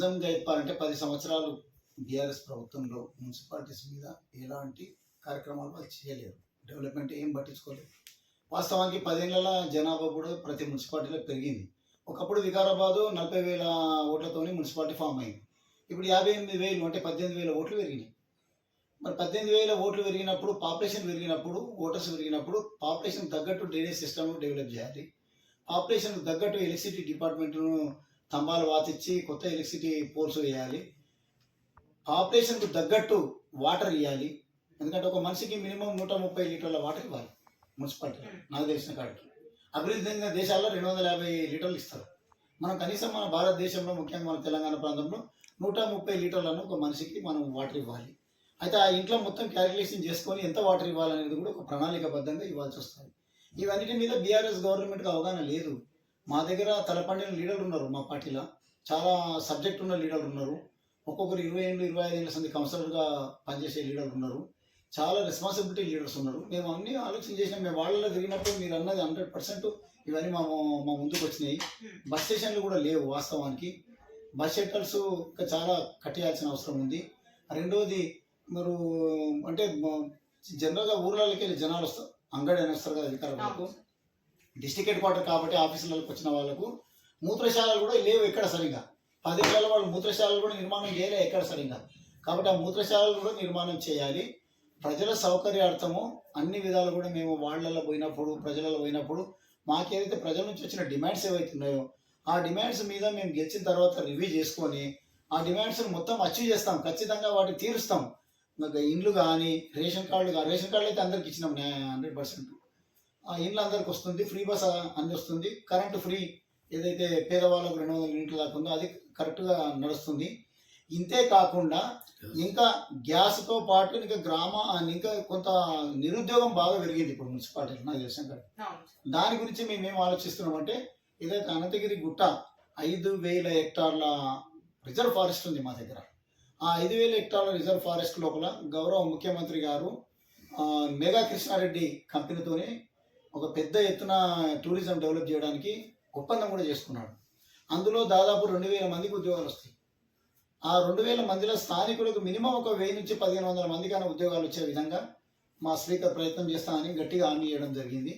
నిజంగా చెప్పాలంటే 10 సంవత్సరాలు బీఆర్ఎస్ ప్రభుత్వంలో మున్సిపాలిటీస్ మీద ఎలాంటి కార్యక్రమాలు వాళ్ళు చేయలేరు. డెవలప్మెంట్ ఏం పట్టించుకోలేదు. వాస్తవానికి 10 ఏళ్ల జనాభా కూడా ప్రతి మున్సిపాలిటీలో పెరిగింది. ఒకప్పుడు వికారాబాదు 40,000 ఓట్లతోని మున్సిపాలిటీ ఫామ్ అయింది. ఇప్పుడు 58,000 అంటే 18,000 ఓట్లు పెరిగినాయి. మరి 18,000 ఓట్లు పెరిగినప్పుడు, పాపులేషన్ పెరిగినప్పుడు, ఓటర్స్ పెరిగినప్పుడు పాపులేషన్ తగ్గట్టు డ్రైనేజ్ సిస్టమ్ డెవలప్ చేయాలి. పాపులేషన్ తగ్గట్టు ఎలక్ట్రిసిటీ డిపార్ట్మెంట్ను స్తంభాలు వాతిచ్చి కొత్త ఎలక్ట్రిసిటీ పోల్స్ వేయాలి. పాపులేషన్కు తగ్గట్టు వాటర్ ఇవ్వాలి. ఎందుకంటే ఒక మనిషికి మినిమం 130 లీటర్ల వాటర్ ఇవ్వాలి మున్సిపాలిటీ. నాకు తెలిసిన కాడికి అభివృద్ధి చెందిన దేశాల్లో 250 లీటర్లు ఇస్తారు. మనం కనీసం మన భారతదేశంలో, ముఖ్యంగా మన తెలంగాణ ప్రాంతంలో 130 లీటర్లను ఒక మనిషికి మనం వాటర్ ఇవ్వాలి. అయితే ఆ ఇంట్లో మొత్తం క్యాలిక్యులేషన్ చేసుకొని ఎంత వాటర్ ఇవ్వాలనేది కూడా ఒక ప్రణాళికబద్ధంగా ఇవ్వాల్సి వస్తుంది. ఇవన్నిటి మీద బీఆర్ఎస్ గవర్నమెంట్కి అవగాహన లేదు. మా దగ్గర తలపండిన లీడర్లు ఉన్నారు. మా పార్టీలో చాలా సబ్జెక్ట్ ఉన్న లీడర్లు ఉన్నారు. ఒక్కొక్కరు 20 ఏళ్ళు 25 ఏళ్ళ సంది కౌన్సిలర్గా పనిచేసే లీడర్లు ఉన్నారు. చాలా రెస్పాన్సిబిలిటీ లీడర్స్ ఉన్నారు. మేము అన్నీ ఆలోచన చేసినాం. మేము వాళ్ళలో తిరిగినప్పుడు మీరు అన్నది 100% ఇవన్నీ మా ముందుకు వచ్చినాయి. బస్ స్టేషన్లు కూడా లేవు. వాస్తవానికి బస్ షెల్టర్స్ ఇంకా చాలా కట్టేయాల్సిన అవసరం ఉంది. రెండవది మీరు అంటే జనరల్గా ఊర్లలోకి వెళ్ళి జనాలు వస్తారు, అంగడి అని వస్తారు కదా వికారాబాద్కు. డిస్ట్రిక్ట్ హెడ్ క్వార్టర్ కాబట్టి ఆఫీసులకు వచ్చిన వాళ్ళకు మూత్రశాలలు కూడా లేవు ఎక్కడ సరిగా. 10 ఏళ్ళ వాళ్ళు మూత్రశాలలు కూడా నిర్మాణం చేయలే ఎక్కడ సరిగా. కాబట్టి ఆ మూత్రశాలలు కూడా నిర్మాణం చేయాలి. ప్రజల సౌకర్యార్థము అన్ని విధాలు కూడా మేము వాళ్ళల్లో పోయినప్పుడు, ప్రజలలో పోయినప్పుడు మాకేదైతే ప్రజల నుంచి వచ్చిన డిమాండ్స్ ఏవైతున్నాయో ఆ డిమాండ్స్ మీద మేము గెలిచిన తర్వాత రివ్యూ చేసుకొని ఆ డిమాండ్స్ని మొత్తం అచీవ్ చేస్తాం. ఖచ్చితంగా వాటిని తీరుస్తాం. ఇండ్లు కానీ, రేషన్ కార్డులు అయితే అందరికి ఇచ్చినాం 100%. ఆ ఇండ్లు అందరికి వస్తుంది. ఫ్రీ బస్ అన్ని వస్తుంది. కరెంటు ఫ్రీ ఏదైతే పేదవాళ్ళకు 200 యూనిట్లు దాకా ఉందో అది కరెక్ట్గా నడుస్తుంది. ఇంతే కాకుండా ఇంకా గ్యాస్తో పాటు ఇంకా కొంత నిరుద్యోగం బాగా పెరిగింది ఇప్పుడు మున్సిపాలిటీ. నాకు తెలిసిన కదా దాని గురించి మేమేం ఆలోచిస్తున్నామంటే ఏదైతే అనంతగిరి గుట్ట 5,000 హెక్టార్ల రిజర్వ్ ఫారెస్ట్ ఉంది మా దగ్గర. ఆ 5,000 హెక్టార్ల రిజర్వ్ ఫారెస్ట్ లోపల గౌరవ ముఖ్యమంత్రి గారు మెగా కృష్ణారెడ్డి కంపెనీతోనే ఒక పెద్ద ఎత్తున టూరిజం డెవలప్ చేయడానికి ఒప్పందం కూడా చేసుకున్నాడు. అందులో దాదాపు 2,000 మందికి ఉద్యోగాలు వస్తాయి. ఆ 2,000 మందిలో స్థానికులకు మినిమం ఒక 1000 నుంచి 1,500 మందికైనా ఉద్యోగాలు వచ్చే విధంగా మా స్పీకర్ ప్రయత్నం చేస్తామని గట్టిగా హామీ చేయడం జరిగింది.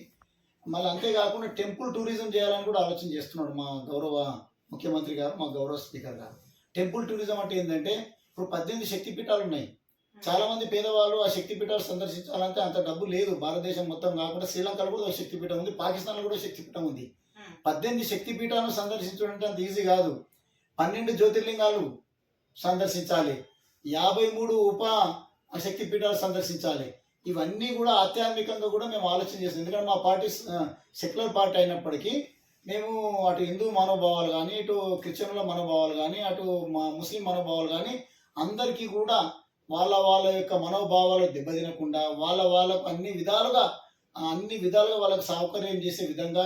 మళ్ళీ అంతేకాకుండా టెంపుల్ టూరిజం చేయాలని కూడా ఆలోచన చేస్తున్నాడు మా గౌరవ ముఖ్యమంత్రి గారు, మా గౌరవ స్పీకర్ గారు. టెంపుల్ టూరిజం అంటే ఏంటంటే ఇప్పుడు 18 శక్తిపీఠాలు ఉన్నాయి. చాలామంది పేదవాళ్ళు ఆ శక్తిపీఠాలు సందర్శించాలంటే అంత డబ్బు లేదు. భారతదేశం మొత్తం కాకుండా శ్రీలంకలో కూడా శక్తిపీఠం ఉంది, పాకిస్తాన్లో కూడా శక్తిపీఠం ఉంది. 18 శక్తిపీఠాలను సందర్శించడం అంటే అంత ఈజీ కాదు. 12 జ్యోతిర్లింగాలు సందర్శించాలి, 53 ఉప శక్తిపీఠాలు సందర్శించాలి. ఇవన్నీ కూడా ఆధ్యాత్మికంగా కూడా మేము ఆలోచన చేస్తాం. ఎందుకంటే మా పార్టీ సెక్యులర్ పార్టీ అయినప్పటికీ మేము అటు హిందూ మనోభావాలు కానీ, ఇటు క్రిస్టియన్ల మనోభావాలు కానీ, అటు మా ముస్లిం మనోభావాలు కానీ అందరికీ కూడా వాళ్ళ యొక్క మనోభావాలు దెబ్బతినకుండా వాళ్ళకు అన్ని విధాలుగా వాళ్ళకు సౌకర్యం చేసే విధంగా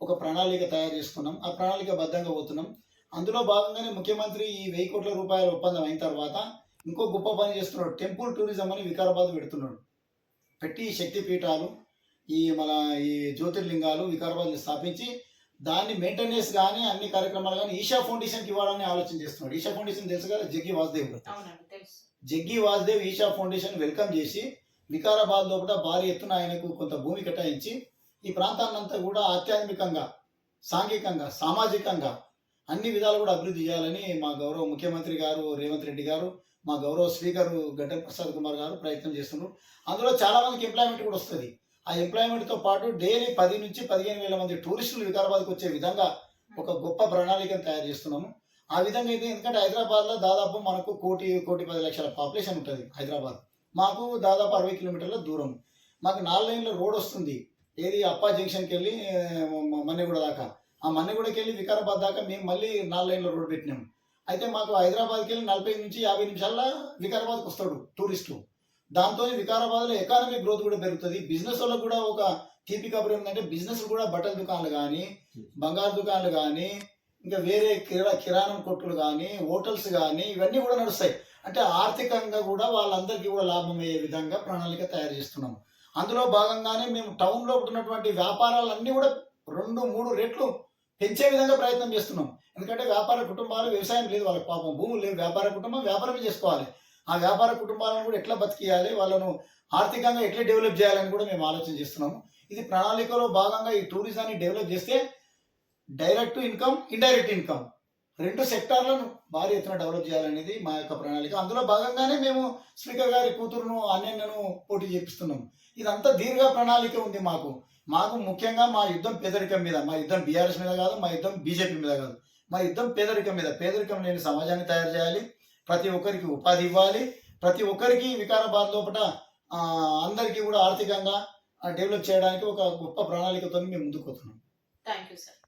ఒక ప్రణాళిక తయారు చేసుకున్నాం. ఆ ప్రణాళిక బద్ధంగా పోతున్నాం. అందులో భాగంగానే ముఖ్యమంత్రి ఈ 1,000 కోట్ల రూపాయల ఒప్పందం అయిన తర్వాత ఇంకో గొప్ప పని చేస్తున్నాడు. టెంపుల్ టూరిజం అని వికారాబాద్ పెడుతున్నాడు. పెట్టి శక్తిపీఠాలు ఈ జ్యోతిర్లింగాలు వికారాబాద్ని స్థాపించి దాన్ని మెయింటెనెన్స్ కానీ అన్ని కార్యక్రమాలు కానీ ఈషా ఫౌండేషన్కి ఇవ్వాలని ఆలోచన చేస్తున్నాడు. ఈషా ఫౌండేషన్ తెలుసు కదా, జగ్గి వాసుదేవ్ ఈషా ఫౌండేషన్ వెల్కమ్ చేసి వికారాబాద్ లో కూడా భారీ ఎత్తున ఆయనకు కొంత భూమి కేటాయించి ఈ ప్రాంతాన్నంతా కూడా ఆధ్యాత్మికంగా, సాంఘికంగా, సామాజికంగా అన్ని విధాలు కూడా అభివృద్ధి చేయాలని మా గౌరవ ముఖ్యమంత్రి గారు రేవంత్ రెడ్డి గారు, మా గౌరవ స్పీకర్ గడ్డం ప్రసాద్ కుమార్ గారు ప్రయత్నం చేస్తున్నారు. అందులో చాలా మందికి ఎంప్లాయ్మెంట్ కూడా వస్తుంది. ఆ ఎంప్లాయ్మెంట్తో పాటు డైలీ 10 నుంచి 15,000 మంది టూరిస్టులు వికారాబాద్కి వచ్చే విధంగా ఒక గొప్ప ప్రణాళికను తయారు చేస్తున్నాము. ఆ విధంగా అయితే ఎందుకంటే హైదరాబాద్లో దాదాపు మనకు 1,10,00,000 పాపులేషన్ ఉంటుంది హైదరాబాద్. మాకు దాదాపు 60 కిలోమీటర్ల దూరం. మాకు 4 లైన్ల రోడ్ వస్తుంది. ఏది అప్పా జంక్షన్కి వెళ్ళి మన్నెగూడ దాకా, ఆ మన్నెగూడకి వెళ్ళి వికారాబాద్ దాకా మేము మళ్ళీ 4 లైన్ల రోడ్ పెట్టినాము. అయితే మాకు హైదరాబాద్కి వెళ్ళి 40 నుంచి 50 నిమిషాల్లో వికారాబాద్కి వస్తాడు టూరిస్టు. దాంతో వికారాబాద్లో ఎకానమిక్ గ్రోత్ కూడా పెరుగుతుంది. బిజినెస్ వాళ్ళకు కూడా ఒక తీపి కబురు ఏంటంటే బిజినెస్ కూడా బట్టల దుకాణాలు కానీ, బంగారు దుకాణాలు కానీ, ఇంకా వేరే కిరాణం కొట్టులు కానీ, హోటల్స్ కానీ ఇవన్నీ కూడా నడుస్తాయి. అంటే ఆర్థికంగా కూడా వాళ్ళందరికీ కూడా లాభం అయ్యే విధంగా ప్రణాళిక తయారు చేస్తున్నాము. అందులో భాగంగానే మేము టౌన్లో ఉన్నటువంటి వ్యాపారాలన్నీ కూడా 2-3 రెట్లు పెంచే విధంగా ప్రయత్నం చేస్తున్నాం. ఎందుకంటే వ్యాపార కుటుంబాలు, వ్యవసాయం లేదు వాళ్ళకి, పాపం భూములు లేవు. వ్యాపార కుటుంబం వ్యాపారమే చేసుకోవాలి. ఆ వ్యాపార కుటుంబాలను కూడా ఎట్లా బతికియాలి, వాళ్ళను ఆర్థికంగా ఎట్లా డెవలప్ చేయాలని కూడా మేము ఆలోచన చేస్తున్నాము. ఇది ప్రణాళికలో భాగంగా ఈ టూరిజాన్ని డెవలప్ చేస్తే డైరెక్ట్ ఇన్కమ్, ఇండైరెక్ట్ ఇన్కమ్ 2 సెక్టార్లను భారీ ఎత్తున డెవలప్ చేయాలనేది మా యొక్క ప్రణాళిక. అందులో భాగంగానే మేము స్పీకర్ గారి కూతురును, అన్నయ్యను పోటీ చేపిస్తున్నాం. ఇదంతా దీర్ఘ ప్రణాళిక ఉంది మాకు. మాకు ముఖ్యంగా మా యుద్ధం పేదరికం మీద. మా యుద్ధం బీఆర్ఎస్ మీద కాదు, మా యుద్ధం బీజేపీ మీద కాదు. మా యుద్ధం పేదరికం మీద. పేదరికం లేని సమాజాన్ని తయారు చేయాలి. ప్రతి ఒక్కరికి ఉపాధి ఇవ్వాలి. ప్రతి ఒక్కరికి వికారాబాద్ లోపల అందరికీ కూడా ఆర్థికంగా డెవలప్ చేయడానికి ఒక గొప్ప ప్రణాళికతో మేము ముందుకు పోతున్నాం. Thank you sir.